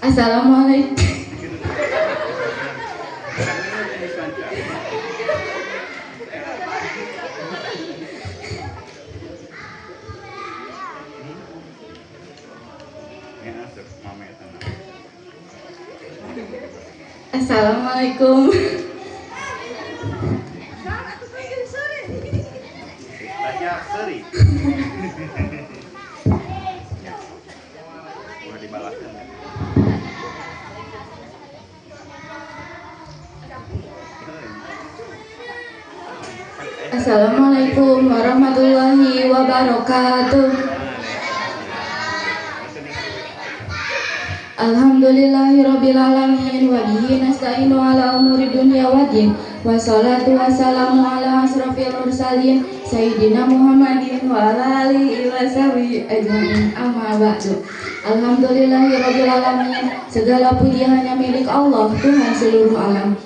Assalamualaikum. Assalamualaikum. Assalamualaikum warahmatullahi wabarakatuh. Alhamdulillahirabbil alamin wa bihi nasta'inu ala umuri dunya waddin. Wassalatu wassalamu ala asrofil mursalin sayyidina Muhammadin wa ala alihi wa sahbihi ajmain. Amma ba'du. Alhamdulillahirabbil alamin. Segala puji hanya milik Allah, Tuhan seluruh alam.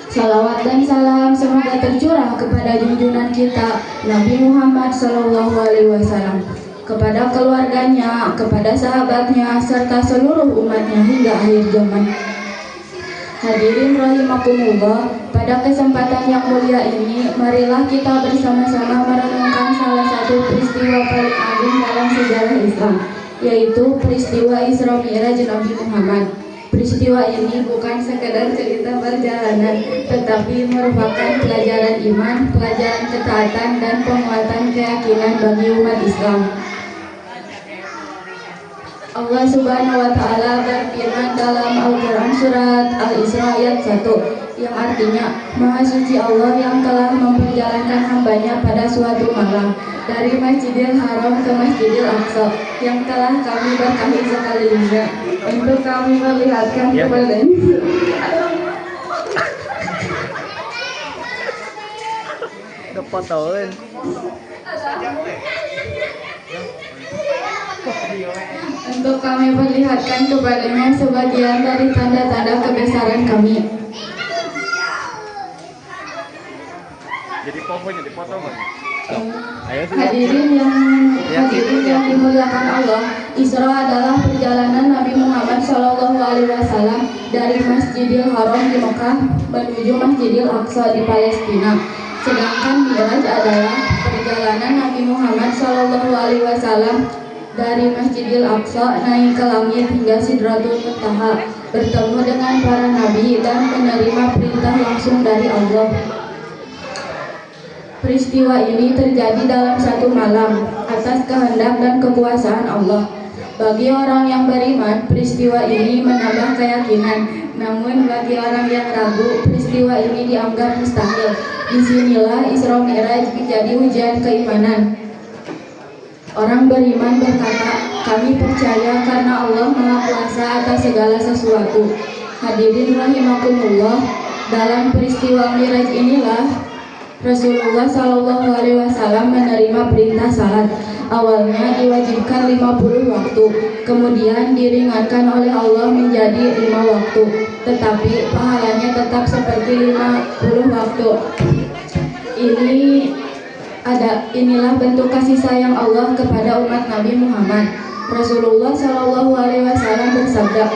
Salawat dan salam semoga tercurah kepada junjungan kita Nabi Muhammad SAW, kepada keluarganya, kepada sahabatnya, serta seluruh umatnya hingga akhir zaman. Hadirin rahimakumullah, pada kesempatan yang mulia ini, marilah kita bersama-sama merenungkan salah satu peristiwa paling agung dalam sejarah Islam, yaitu peristiwa Isra Mi'raj Nabi Muhammad. Peristiwa ini bukan sekedar cerita perjalanan, tetapi merupakan pelajaran iman, pelajaran ketaatan, dan penguatan keyakinan bagi umat Islam. Allah Subhanahu wa Ta'ala berfirman dalam Al-Quran Surat Al-Isra ayat 1, yang artinya, Maha Suci Allah yang telah memperjalankan hambanya pada suatu malam dari Masjidil Haram ke Masjidil Aqsa, yang telah kami berkahi sekelilingnya untuk kami melihatkan kepadanya. Kepotoin. Untuk kami perlihatkan kepadanya sebagian dari tanda-tanda kebesaran kami. Jadi pokoknya dipotong kan? Hadirin yang dimuliakan Allah, Isra adalah perjalanan Nabi Muhammad SAW dari Masjidil Haram di Mekah menuju Masjidil Aqsa di Palestina. Sedangkan Mi'raj adalah perjalanan Nabi Muhammad SAW dari Masjidil Aqsa naik ke langit hingga Sidratul Muntaha, bertemu dengan para nabi dan menerima perintah langsung dari Allah. Peristiwa ini terjadi dalam satu malam atas kehendak dan kekuasaan Allah. Bagi orang yang beriman, peristiwa ini menambah keyakinan. Namun bagi orang yang ragu, peristiwa ini dianggap mustahil. Disinilah Isra Mi'raj menjadi ujian keimanan. Orang beriman berkata, kami percaya karena Allah Maha Kuasa atas segala sesuatu. Hadirin rahimakumullah, dalam peristiwa Mi'raj inilah Rasulullah SAW menerima perintah salat. Awalnya diwajibkan 50 waktu, kemudian diringankan oleh Allah menjadi 5 waktu, tetapi pahalanya tetap seperti 50 waktu. Inilah bentuk kasih sayang Allah kepada umat Nabi Muhammad. Rasulullah SAW bersabda,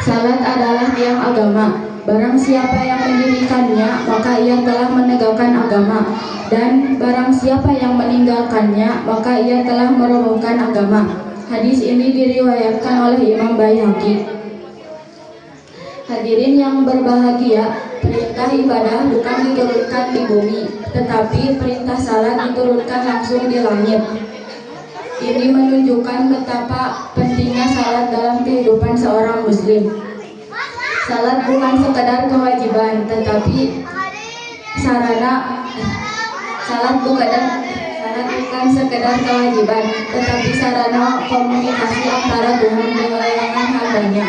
salat adalah tiang agama. Barang siapa yang mendirikannya, maka ia telah menegakkan agama. Dan barang siapa yang meninggalkannya, maka ia telah merobohkan agama. Hadis ini diriwayatkan oleh Imam Baihaqi. Hadirin yang berbahagia, perintah ibadah bukan diturunkan di bumi, tetapi perintah salat diturunkan langsung di langit. Ini menunjukkan betapa pentingnya salat dalam kehidupan seorang muslim. Salat bukan sekedar kewajiban, tetapi sarana komunikasi antara Tuhan dengan hambanya.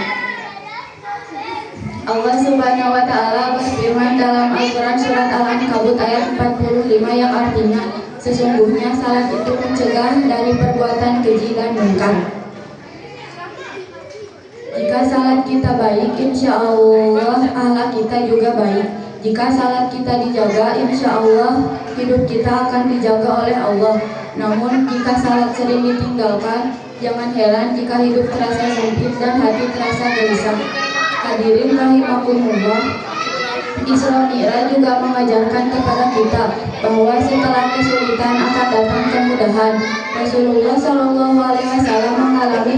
Allah Subhanahu wa Ta'ala berfirman dalam Al-Quran Surat Al-Ankabut ayat 45 yang artinya, sesungguhnya salat itu mencegah dari perbuatan keji dan mungkar. Jika salat kita baik, insya Allah Allah kita juga baik. Jika salat kita dijaga, insya Allah hidup kita akan dijaga oleh Allah. Namun jika salat sering ditinggalkan, jangan heran jika hidup terasa sempit dan hati terasa gelisah. Hadirin rahimakumullah, Isra Mi'raj juga mengajarkan kepada kita bahwa setelah kesulitan akan datang kemudahan. Rasulullah Shallallahu Alaihi Wasallam mengalami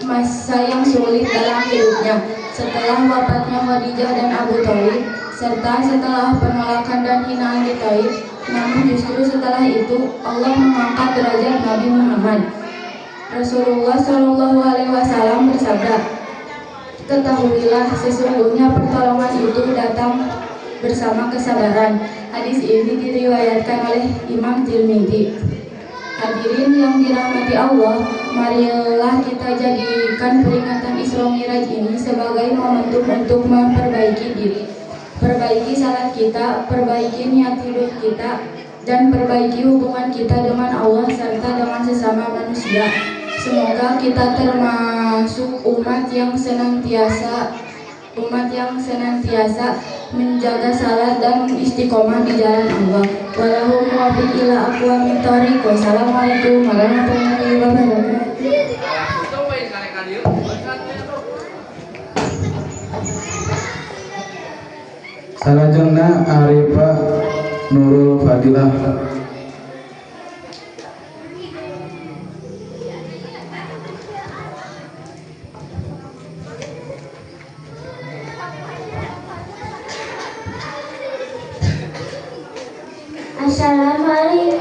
masa yang sulit dalam hidupnya setelah wafatnya Khadijah dan Abu Thalib, serta setelah penolakan dan hinaan di Taif. Namun justru setelah itu Allah mengangkat derajat Nabi Muhammad. Rasulullah Shallallahu Alaihi Wasallam bersabda, "Ketahuilah sesungguhnya pertolongan itu datang bersama kesabaran." Hadis ini diriwayatkan oleh Imam Tirmidzi. Hadirin yang dirahmati Allah, marilah kita jadikan peringatan Isra Mi'raj ini sebagai momentum untuk memperbaiki diri, perbaiki salat kita, perbaiki niat hidup kita, dan perbaiki hubungan kita dengan Allah serta dengan sesama manusia. Semoga kita termasuk umat yang senantiasa menjaga salat dan istiqomah di jalan Allah. Wallahu muwaffiq ila aqwamit thoriq. Wassalamualaikum warahmatullahi wabarakatuh. Salajengna Arifah Nurul Fadilah. Assalamualaikum